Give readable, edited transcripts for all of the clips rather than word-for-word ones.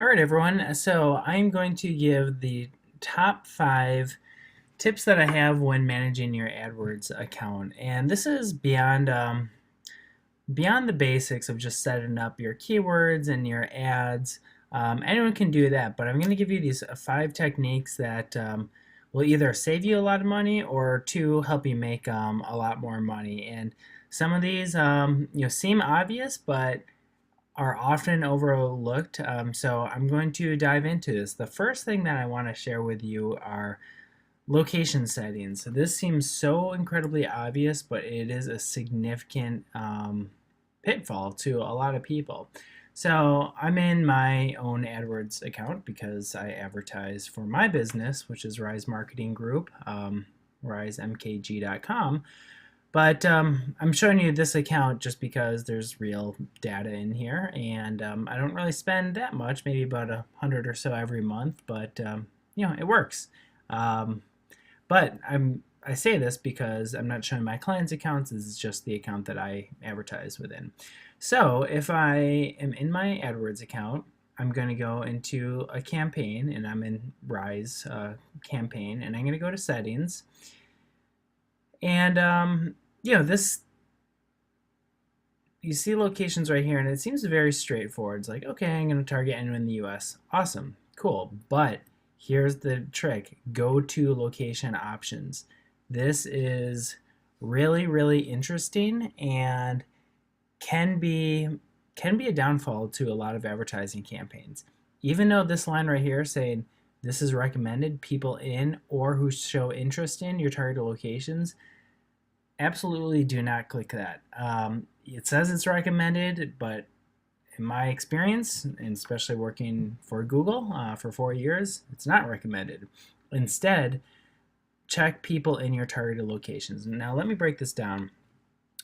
All right, everyone. So I'm going to give the top 5 tips that I have when managing your AdWords account, and this is beyond the basics of just setting up your keywords and your ads. Anyone can do that, but I'm going to give you these 5 techniques that will either save you a lot of money or two help you make a lot more money. And some of these, seem obvious, but are often overlooked. So I'm going to dive into this. The first thing that I want to share with you are location settings. So this seems so incredibly obvious, but it is a significant pitfall to a lot of people. So I'm in my own AdWords account because I advertise for my business, which is Rise Marketing Group, risemkg.com. But I'm showing you this account just because there's real data in here, and I don't really spend that much, maybe about 100 or so every month, but it works. Um, but I say this because I'm not showing my clients' accounts. This is just the account that I advertise within. So if I am in my AdWords account, I'm going to go into a campaign, and I'm in Rise campaign, and I'm going to go to settings. And this, you see locations right here, and it seems very straightforward. It's like, okay, I'm going to target anyone in the US. Awesome, cool. But here's the trick: go to location options. This is really, really interesting and can be a downfall to a lot of advertising campaigns. Even though this line right here saying this is recommended people in or who show interest in your target locations, absolutely do not click that. It says it's recommended, but in my experience, and especially working for Google for 4 years, it's not recommended. Instead, check people in your targeted locations. Now, let me break this down.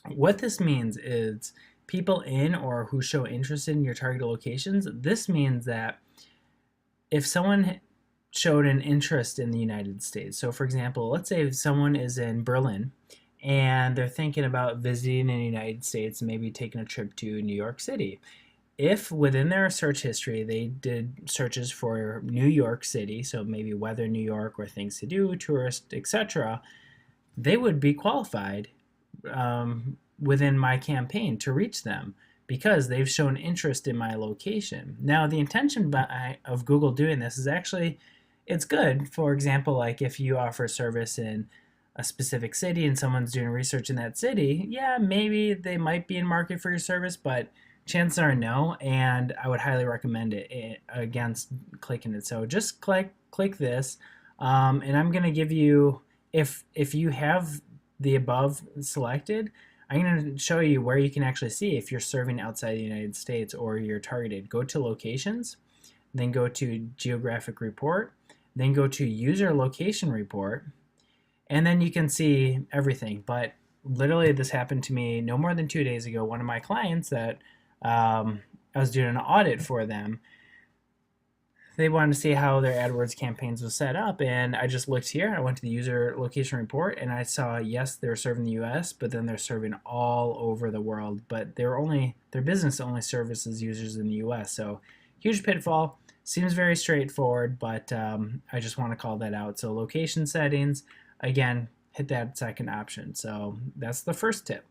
What this means is people in or who show interest in your targeted locations. This means that if someone showed an interest in the United States, so for example, let's say if someone is in Berlin and they're thinking about visiting in the United States, maybe taking a trip to New York City. If within their search history they did searches for New York City, so maybe weather New York or things to do, tourist, etc., they would be qualified within my campaign to reach them because they've shown interest in my location. Now, the intention of Google doing this is actually, it's good. For example, like if you offer service in a specific city and someone's doing research in that city, yeah, maybe they might be in market for your service, but chances are no, and I would highly recommend it against clicking it. So just click this, and I'm gonna give you, if you have the above selected, I'm going to show you where you can actually see if you're serving outside the United States or you're targeted. Go to locations, then go to geographic report, then go to user location report, and then you can see everything. But literally, this happened to me no more than 2 days ago. One of my clients that I was doing an audit for them, they wanted to see how their AdWords campaigns was set up, and I just looked here. I went to the user location report, and I saw, yes, they're serving the US, but then they're serving all over the world. But their business only services users in the US. So huge pitfall. Seems very straightforward, but I just want to call that out. So location settings, again, hit that second option. So that's the first tip.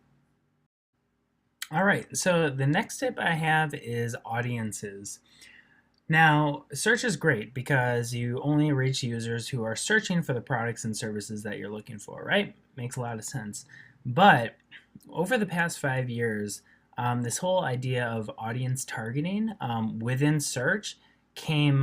All right, so the next tip I have is audiences. Now, search is great because you only reach users who are searching for the products and services that you're looking for, right? Makes a lot of sense. But over the past 5 years, this whole idea of audience targeting within search came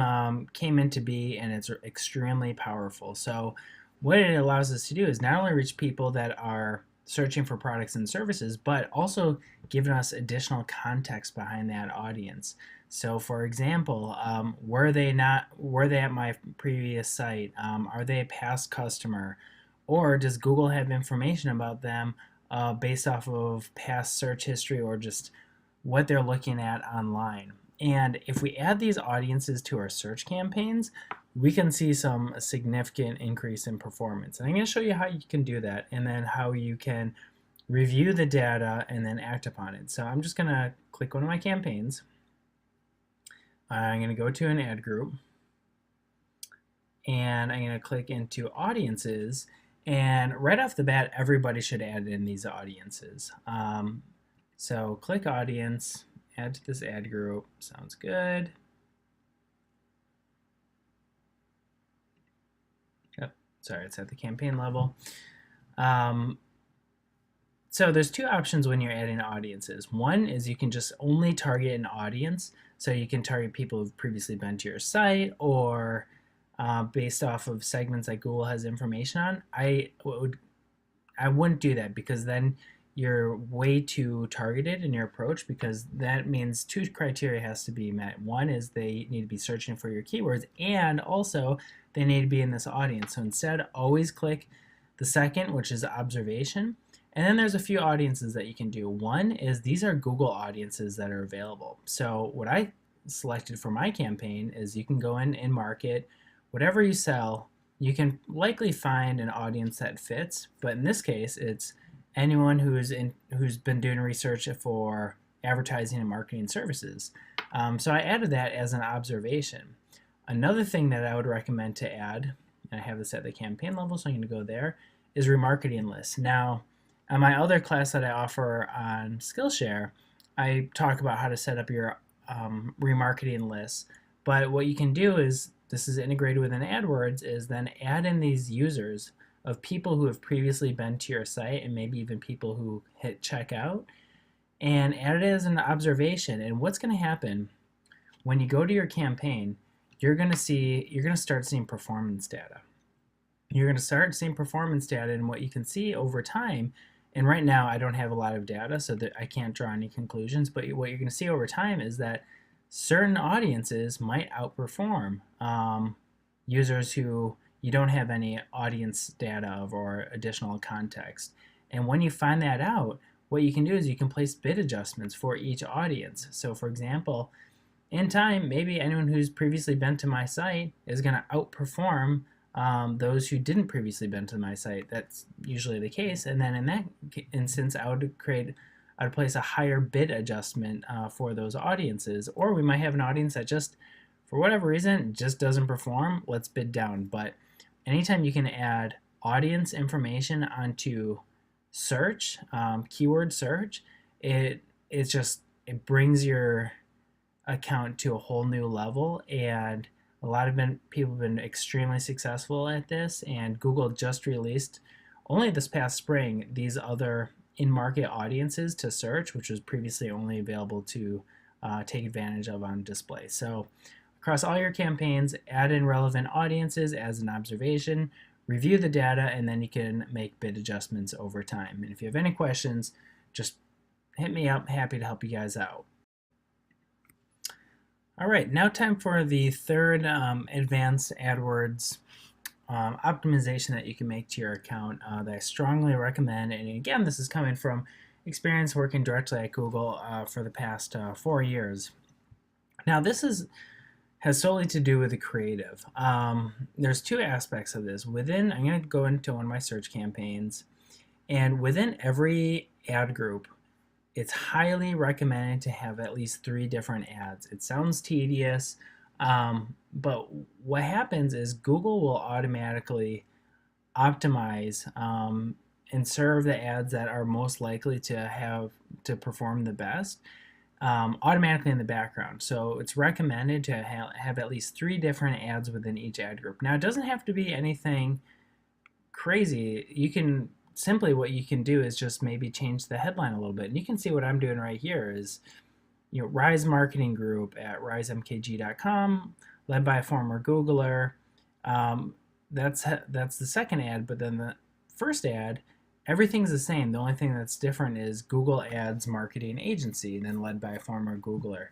into be, and it's extremely powerful. So what it allows us to do is not only reach people that are searching for products and services, but also giving us additional context behind that audience. So, for example, were they at my previous site? Are they a past customer, or does Google have information about them based off of past search history or just what they're looking at online? And if we add these audiences to our search campaigns, we can see some significant increase in performance. And I'm going to show you how you can do that, and then how you can review the data and then act upon it. So I'm just going to click one of my campaigns. I'm going to go to an ad group, and I'm going to click into audiences, and right off the bat, everybody should add in these audiences. So click audience, add to this ad group, sounds good. Yep, sorry, it's at the campaign level. So there's two options when you're adding audiences. One is you can just only target an audience. So you can target people who've previously been to your site, or based off of segments that Google has information on. I wouldn't do that, because then you're way too targeted in your approach, because that means two criteria has to be met. One is they need to be searching for your keywords, and also they need to be in this audience. So instead, always click the second, which is observation. And then there's a few audiences that you can do. One is these are Google audiences that are available. So what I selected for my campaign is you can go in and market whatever you sell. You can likely find an audience that fits, but in this case, it's anyone who's been doing research for advertising and marketing services. So I added that as an observation. Another thing that I would recommend to add, and I have this at the campaign level, so I'm going to go there, is remarketing lists. Now, on my other class that I offer on Skillshare, I talk about how to set up your remarketing lists. But what you can do is, this is integrated within AdWords, is then add in these users of people who have previously been to your site, and maybe even people who hit checkout, and add it as an observation. And what's going to happen when you go to your campaign, you're going to start seeing performance data. You're going to start seeing performance data, and what you can see over time, and right now I don't have a lot of data, so that I can't draw any conclusions, but what you're going to see over time is that certain audiences might outperform users who you don't have any audience data of or additional context. And when you find that out, what you can do is you can place bid adjustments for each audience. So for example, in time, maybe anyone who's previously been to my site is going to outperform those who didn't previously been to my site. That's usually the case. And then in that instance, I would place a higher bid adjustment for those audiences. Or we might have an audience that just, for whatever reason, just doesn't perform. Let's bid down. But anytime you can add audience information onto search, keyword search, it brings your account to a whole new level. And a lot of people have been extremely successful at this, and Google just released, only this past spring, these other in-market audiences to search, which was previously only available to take advantage of on display. So across all your campaigns, add in relevant audiences as an observation, review the data, and then you can make bid adjustments over time. And if you have any questions, just hit me up. Happy to help you guys out. All right, now time for the third advanced AdWords optimization that you can make to your account that I strongly recommend. And again, this is coming from experience working directly at Google for the past 4 years. Now, this has solely to do with the creative. There's two aspects of this. I'm going to go into one of my search campaigns, and within every ad group, it's highly recommended to have at least 3 different ads. It sounds tedious, but what happens is Google will automatically optimize and serve the ads that are most likely to perform the best automatically in the background. So it's recommended to have at least 3 different ads within each ad group. Now, it doesn't have to be anything crazy. What you can do is just maybe change the headline a little bit. And you can see what I'm doing right here is, Rise Marketing Group at risemkg.com, led by a former Googler. That's the second ad, but then the first ad, everything's the same. The only thing that's different is Google Ads Marketing Agency, and then led by a former Googler.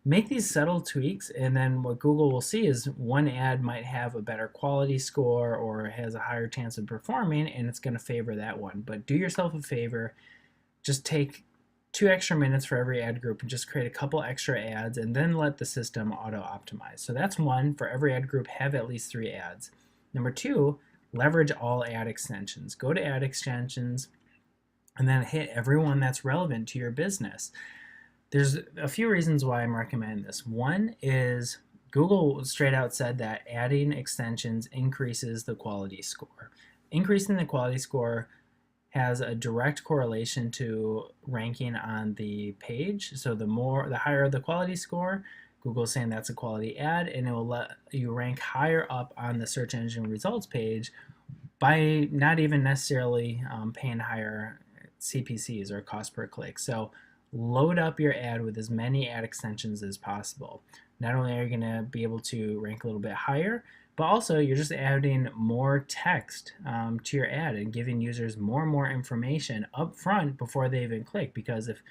Make these subtle tweaks, and then what Google will see is one ad might have a better quality score or has a higher chance of performing, and it's going to favor that one. But do yourself a favor, just take 2 extra minutes for every ad group and just create a couple extra ads, and then let the system auto-optimize. So that's one. For every ad group, have at least 3 ads. Number 2, leverage all ad extensions. Go to ad extensions and then hit every one that's relevant to your business. There's a few reasons why I'm recommending this. One is Google straight out said that adding extensions increases the quality score. Increasing the quality score has a direct correlation to ranking on the page. So the higher the quality score, Google's saying that's a quality ad, and it will let you rank higher up on the search engine results page by not even necessarily paying higher CPCs or cost per click. So load up your ad with as many ad extensions as possible. Not only are you going to be able to rank a little bit higher, but also you're just adding more text to your ad and giving users more and more information up front before they even click. Because if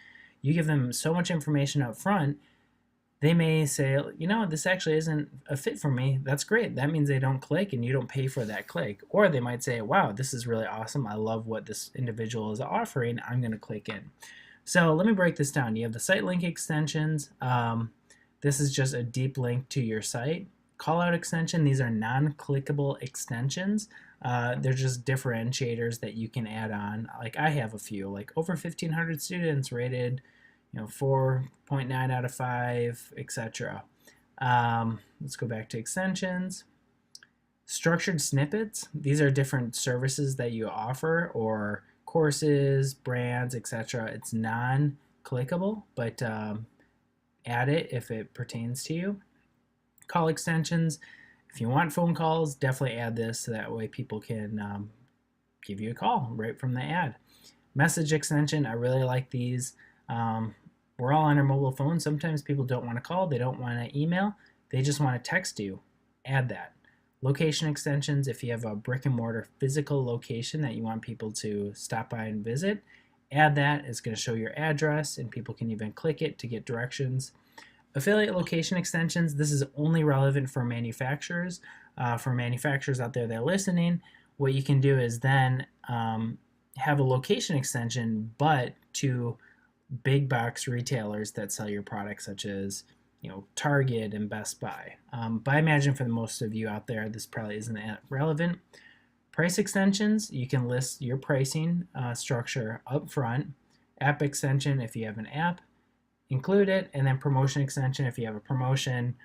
you give them so much information up front, they may say, you know, this actually isn't a fit for me. That's great. That means they don't click and you don't pay for that click. Or they might say, wow, this is really awesome. I love what this individual is offering. I'm going to click in. So let me break this down. You have the site link extensions. This is just a deep link to your site. Callout extension, these are non-clickable extensions. They're just differentiators that you can add on. Like I have a few, like over 1,500 students rated 4.9 out of 5, etc. Let's go back to extensions. Structured snippets, these are different services that you offer or courses, brands, etc. It's non-clickable, but add it if it pertains to you. Call extensions, if you want phone calls, definitely add this so that way people can give you a call right from the ad. Message extension, I really like these. We're all on our mobile phones. Sometimes people don't want to call, they don't want to email, they just want to text you. Add that. Location extensions, if you have a brick and mortar physical location that you want people to stop by and visit, add that. It's going to show your address and people can even click it to get directions. Affiliate location extensions, this is only relevant for manufacturers. For manufacturers out there that are listening, what you can do is then have a location extension, but to big box retailers that sell your products, such as Target and Best Buy. But I imagine for the most of you out there, this probably isn't that relevant. Price extensions, you can list your pricing structure up front. App extension, if you have an app, include it. And then promotion extension, if you have a promotion,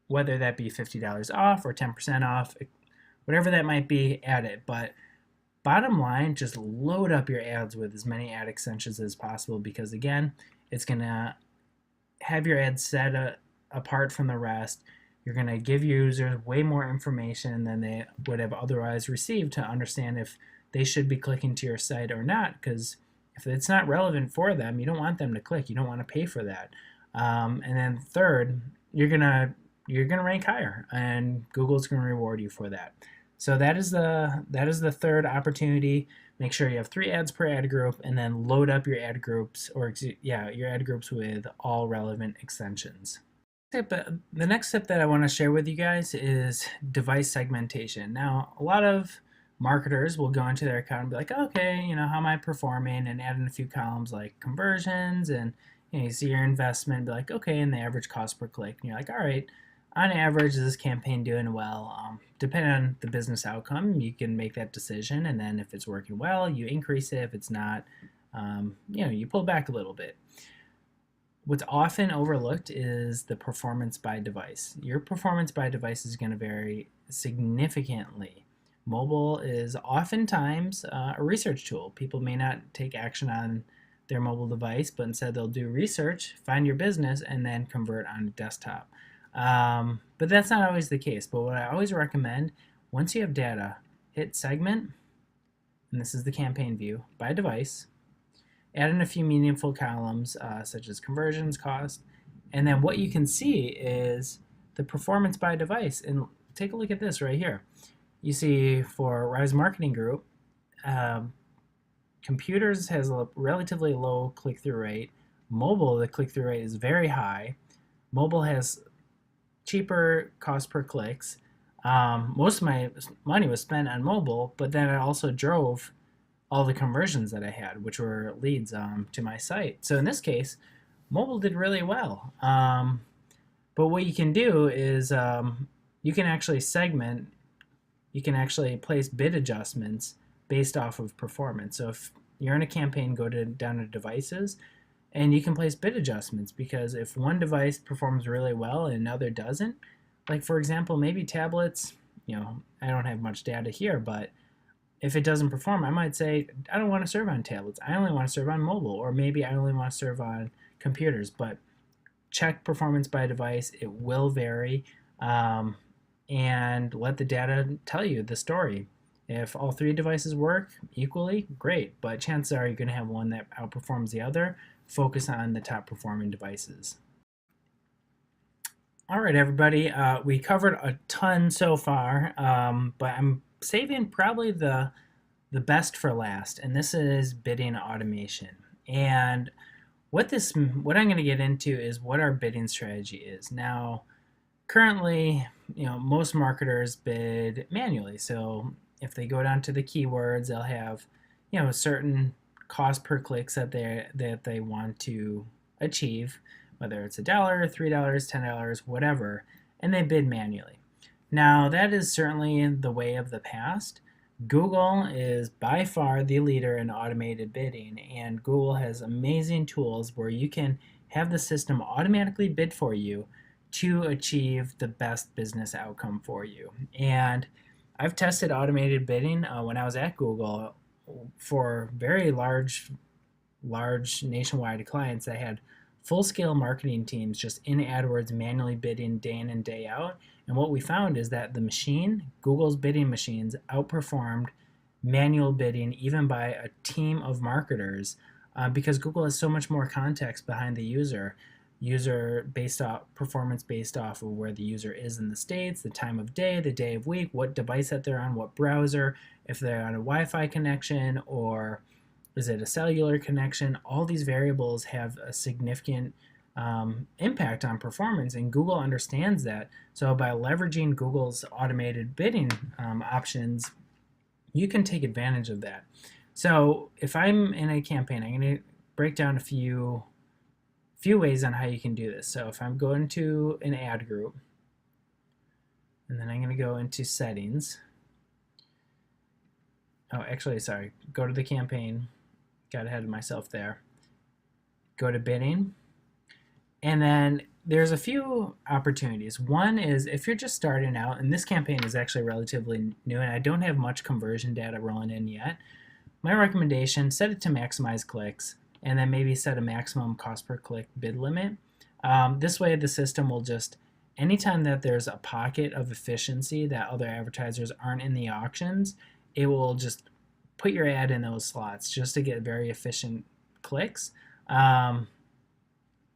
whether that be $50 off or 10% off, whatever that might be, add it. But bottom line, just load up your ads with as many ad extensions as possible, because again, it's going to have your ads set apart from the rest. You're going to give users way more information than they would have otherwise received to understand if they should be clicking to your site or not, because if it's not relevant for them, you don't want them to click. You don't want to pay for that. And then third, you're gonna rank higher, and Google's going to reward you for that. So that is the third opportunity. Make sure you have 3 ads per ad group, and then load up your ad groups, your ad groups with all relevant extensions. The next tip that I want to share with you guys is device segmentation. Now, a lot of marketers will go into their account and be like, okay, how am I performing, and add in a few columns like conversions, and you see your investment, and be like, okay, and the average cost per click, and you're like, all right, on average, is this campaign doing well? Depending on the business outcome, you can make that decision, and then if it's working well, you increase it. If it's not, you pull back a little bit. What's often overlooked is the performance by device. Your performance by device is going to vary significantly. Mobile is oftentimes a research tool. People may not take action on their mobile device, but instead they'll do research, find your business, and then convert on a desktop. But that's not always the case. But what I always recommend, once you have data, hit segment, and this is the campaign view, by device. Add in a few meaningful columns such as conversions, cost, and then what you can see is the performance by device. And take a look at this right here. You see for Rise Marketing Group, computers has a relatively low click-through rate. Mobile, the click-through rate is very high. Mobile has cheaper cost per clicks. Most of my money was spent on mobile, but then I also drove all the conversions that I had, which were leads to my site. So in this case, mobile did really well. But what you can do is you can actually segment, you can actually place bid adjustments based off of performance. So if you're in a campaign, go down to devices, And you can place bid adjustments, because if one device performs really well and another doesn't, like for example, maybe tablets, I don't have much data here, but if it doesn't perform, I might say, I don't want to serve on tablets. I only want to serve on mobile, or maybe I only want to serve on computers. But check performance by device. It will vary, and let the data tell you the story. If all three devices work equally, great, but chances are you're going to have one that outperforms the other. Focus on the top performing devices. All right, everybody, we covered a ton so far, but I'm saving probably the best for last, and this is bidding automation. And what I'm going to get into is what our bidding strategy is. Now, currently, most marketers bid manually. So if they go down to the keywords, they'll have, a certain cost per clicks that they want to achieve, whether it's $1, $3, $10, whatever, and they bid manually. Now, that is certainly the way of the past. Google is by far the leader in automated bidding, and Google has amazing tools where you can have the system automatically bid for you to achieve the best business outcome for you. And I've tested automated bidding when I was at Google for very large nationwide clients that had full-scale marketing teams just in AdWords manually bidding day in and day out. And what we found is that Google's bidding machines, outperformed manual bidding even by a team of marketers, because Google has so much more context behind the user performance based off of where the user is in the States, the time of day, the day of week, what device that they're on, what browser, if they're on a Wi-Fi connection or is it a cellular connection. All these variables have a significant impact on performance, and Google understands that. So by leveraging Google's automated bidding options, you can take advantage of that. So if I'm in a campaign, I'm going to break down a few ways on how you can do this. So if I'm going to an ad group, and then I'm going to go into settings. Oh, actually, sorry. Go to the campaign. Got ahead of myself there. Go to bidding. And then there's a few opportunities. One is if you're just starting out, and this campaign is actually relatively new, and I don't have much conversion data rolling in yet, my recommendation, set it to maximize clicks, and then maybe set a maximum cost per click bid limit. This way the system will just, anytime that there's a pocket of efficiency that other advertisers aren't in the auctions, it will just put your ad in those slots just to get very efficient clicks.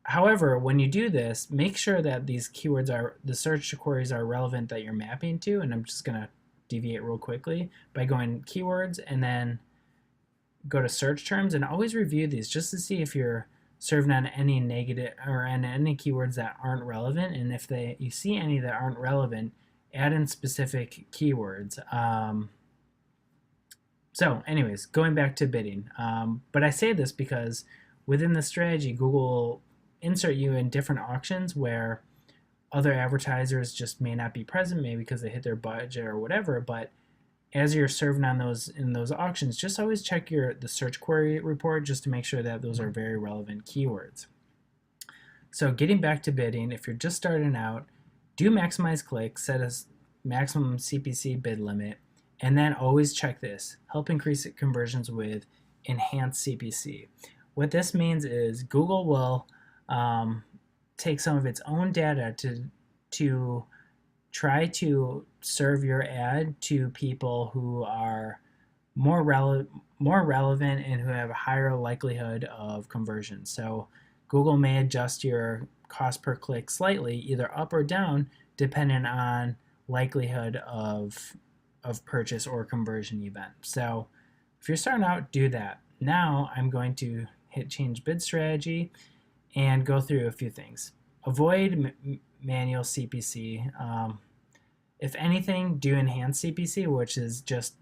However, when you do this, make sure that these keywords the search queries are relevant that you're mapping to, and I'm just going to deviate real quickly by going keywords and then go to search terms, and always review these just to see if you're serving on any negative or on any keywords that aren't relevant, and if you see any that aren't relevant, add in specific keywords. So anyways, going back to bidding, but I say this because within the strategy, Google will insert you in different auctions where other advertisers just may not be present, maybe because they hit their budget or whatever, but as you're serving on in those auctions, just always check the search query report just to make sure that those are very relevant keywords. So getting back to bidding, if you're just starting out, do maximize clicks, set a maximum CPC bid limit, and then always check this. Help increase conversions with enhanced CPC. What this means is Google will take some of its own data to try to serve your ad to people who are more relevant and who have a higher likelihood of conversion. So Google may adjust your cost per click slightly, either up or down, depending on likelihood of purchase or conversion event. So if you're starting out, do that. Now I'm going to hit change bid strategy and go through a few things. Avoid manual CPC. If anything, do enhanced CPC, which is just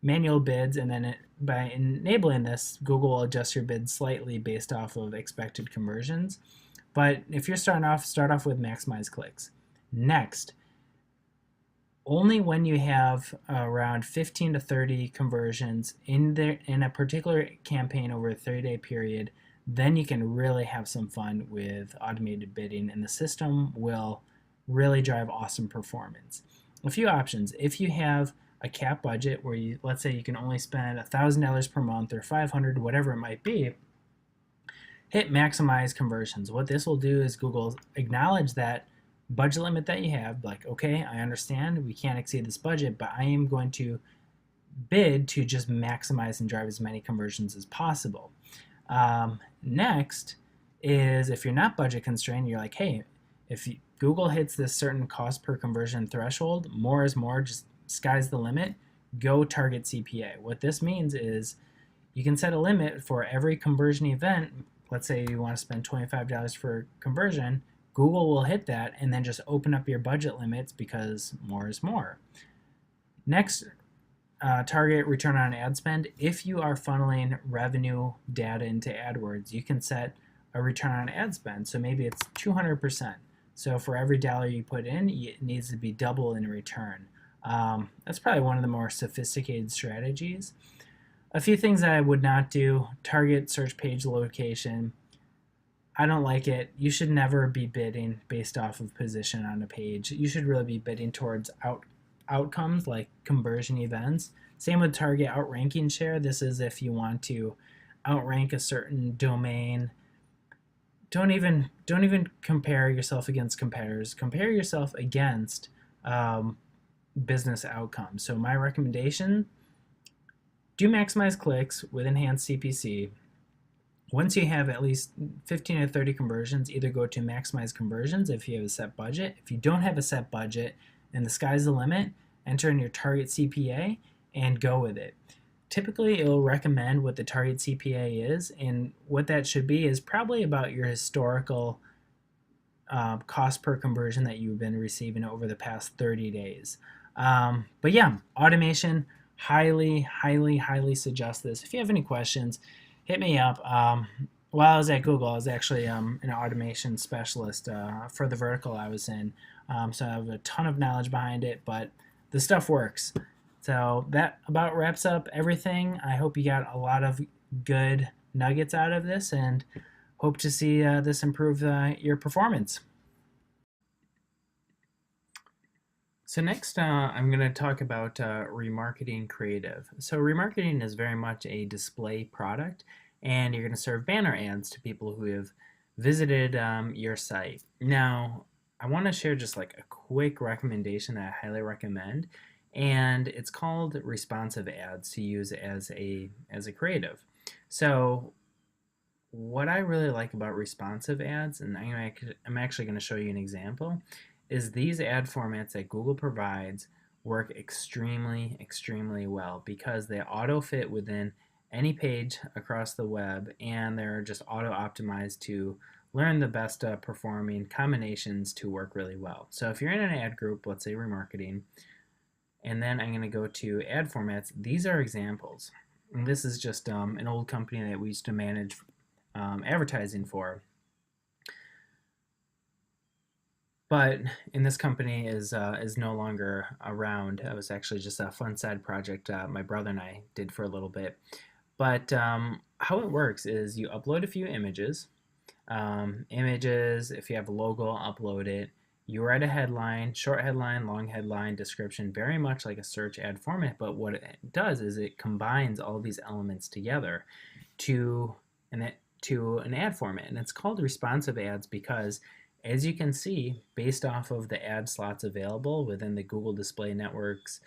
manual bids, and then by enabling this, Google will adjust your bids slightly based off of expected conversions. But if you're starting off, start off with maximize clicks. Next, only when you have around 15 to 30 conversions in a particular campaign over a 30-day period, then you can really have some fun with automated bidding, and the system will really drive awesome performance. A few options. If you have a cap budget where you, let's say you can only spend $1,000 per month or 500, whatever it might be, hit maximize conversions. What this will do is Google acknowledge that budget limit that you have, like, okay, I understand we can't exceed this budget, but I am going to bid to just maximize and drive as many conversions as possible. Next is if you're not budget constrained, you're like, hey, if Google hits this certain cost per conversion threshold, more is more, just sky's the limit, go target CPA. What this means is you can set a limit for every conversion event. Let's say you want to spend $25 for conversion, Google will hit that and then just open up your budget limits because more is more. Next, target return on ad spend. If you are funneling revenue data into AdWords, you can set a return on ad spend. So maybe it's 200%. So for every dollar you put in, it needs to be double in return. That's probably one of the more sophisticated strategies. A few things that I would not do: target search page location. I don't like it. You should never be bidding based off of position on a page. You should really be bidding towards outcomes like conversion events. Same with target outranking share. This is if you want to outrank a certain domain. Don't even compare yourself against competitors. Compare yourself against business outcomes. So my recommendation: do maximize clicks with enhanced CPC. Once you have at least 15 or 30 conversions, either go to maximize conversions if you have a set budget. If you don't have a set budget and the sky's the limit, enter in your target CPA and go with it. Typically, it will recommend what the target CPA is, and what that should be is probably about your historical cost per conversion that you've been receiving over the past 30 days. But yeah, automation, highly suggest this. If you have any questions, hit me up. While I was at Google, I was actually an automation specialist for the vertical I was in. So I have a ton of knowledge behind it, but the stuff works. So that about wraps up everything. I hope you got a lot of good nuggets out of this, and hope to see this improve your performance. So next, I'm going to talk about remarketing creative. So remarketing is very much a display product, and you're going to serve banner ads to people who have visited your site. Now, I want to share just like a quick recommendation that I highly recommend, and it's called responsive ads to use as a creative. So what I really like about responsive ads, and I'm actually going to show you an example, is these ad formats that Google provides work extremely well because they auto fit within any page across the web, and they're just auto optimized to learn the best performing combinations to work really well. So if you're in an ad group, let's say remarketing, and then I'm going to go to ad formats, these are examples. And this is just an old company that we used to manage advertising for. But in this company is no longer around. It was actually just a fun side project my brother and I did for a little bit. But how it works is you upload a few images. If you have a logo, upload it. You write a headline, short headline, long headline, description, very much like a search ad format, but what it does is it combines all these elements together to an ad format. And it's called responsive ads because, as you can see, based off of the ad slots available within the Google Display Network's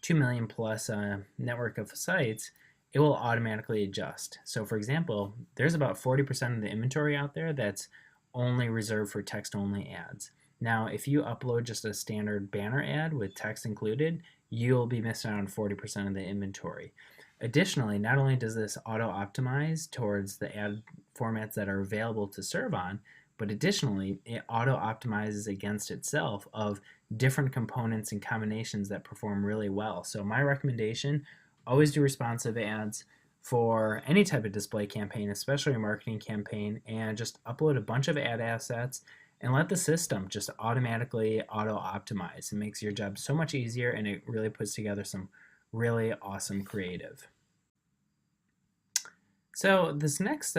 2 million plus network of sites, it will automatically adjust. So for example, there's about 40% of the inventory out there that's only reserved for text-only ads. Now, if you upload just a standard banner ad with text included, you'll be missing out on 40% of the inventory. Additionally, not only does this auto-optimize towards the ad formats that are available to serve on, but additionally, it auto-optimizes against itself of different components and combinations that perform really well. So my recommendation, always do responsive ads for any type of display campaign, especially a marketing campaign, and just upload a bunch of ad assets and let the system just automatically auto-optimize. It makes your job so much easier, and it really puts together some really awesome creative. So this next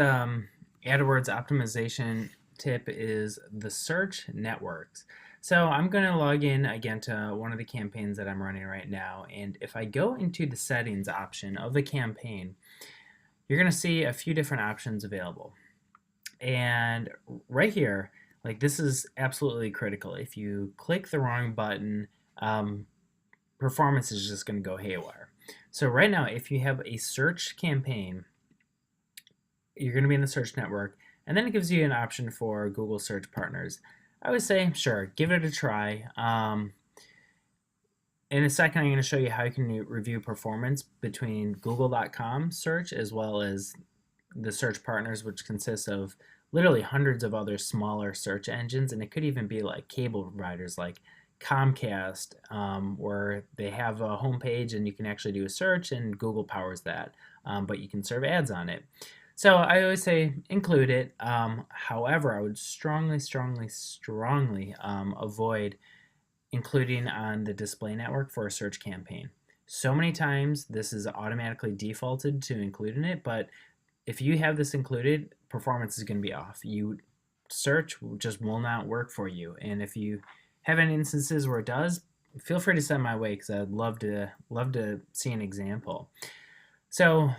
AdWords optimization tip is the search networks. So I'm going to log in again to one of the campaigns that I'm running right now. And if I go into the settings option of the campaign, you're going to see a few different options available. And right here, like this is absolutely critical. If you click the wrong button, performance is just going to go haywire. So right now, if you have a search campaign, you're going to be in the search network, and then it gives you an option for Google Search Partners. I would say, sure, give it a try. In a second, I'm going to show you how you can review performance between google.com search as well as the search partners, which consists of literally hundreds of other smaller search engines. And it could even be like cable providers like Comcast, where they have a homepage and you can actually do a search and Google powers that, but you can serve ads on it. So I always say include it. However, I would strongly avoid including on the display network for a search campaign. So many times this is automatically defaulted to including it, but if you have this included, performance is going to be off. You search just will not work for you. And if you have any instances where it does, feel free to send my way because I'd love to see an example. So,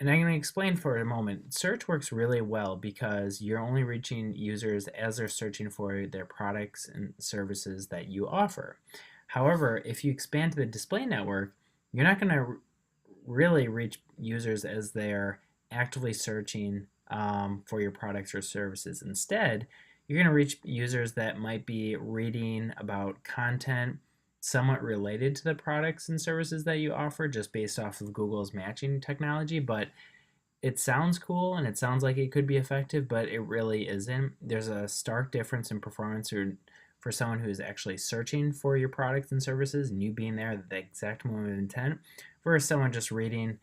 and I'm going to explain for a moment. Search works really well because you're only reaching users as they're searching for their products and services that you offer. However, if you expand to the display network, you're not going to really reach users as they're actively searching for your products or services. Instead, you're going to reach users that might be reading about content somewhat related to the products and services that you offer just based off of Google's matching technology, but it sounds cool and it sounds like it could be effective, but it really isn't. There's a stark difference in performance for someone who is actually searching for your products and services and you being there at the exact moment of intent versus someone just reading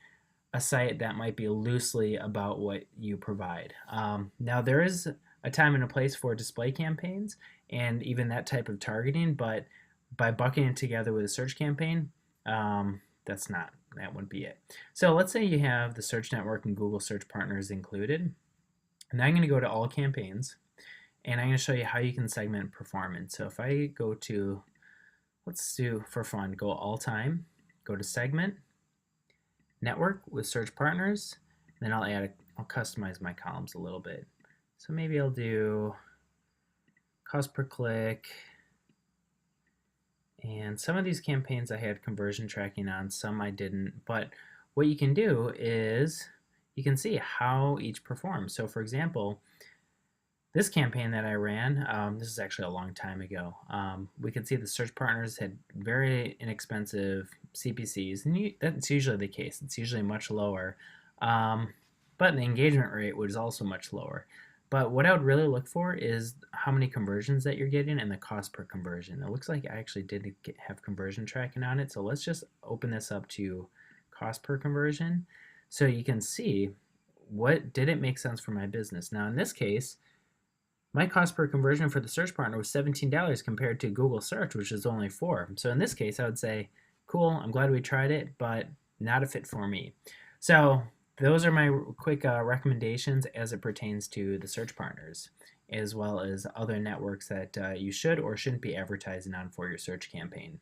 a site that might be loosely about what you provide. Now, there is a time and a place for display campaigns and even that type of targeting, but by bucking it together with a search campaign, that wouldn't be it. So let's say you have the search network and Google Search Partners included. And I'm going to go to all campaigns and I'm going to show you how you can segment performance. So if I go to, let's do for fun, go all time, go to segment, network with search partners, then I'll customize my columns a little bit. So maybe I'll do cost per click. And some of these campaigns I had conversion tracking on, some I didn't. But what you can do is you can see how each performs. So for example, this campaign that I ran, this is actually a long time ago, we can see the search partners had very inexpensive CPCs, and that's usually the case. It's usually much lower, but the engagement rate was also much lower. But what I would really look for is how many conversions that you're getting and the cost per conversion. It looks like I actually did have conversion tracking on it, so let's just open this up to cost per conversion so you can see what did it make sense for my business. Now in this case, my cost per conversion for the search partner was $17 compared to Google search, which is only $4. So in this case, I would say, cool, I'm glad we tried it, but not a fit for me. So those are my quick recommendations as it pertains to the search partners, as well as other networks that you should or shouldn't be advertising on for your search campaign.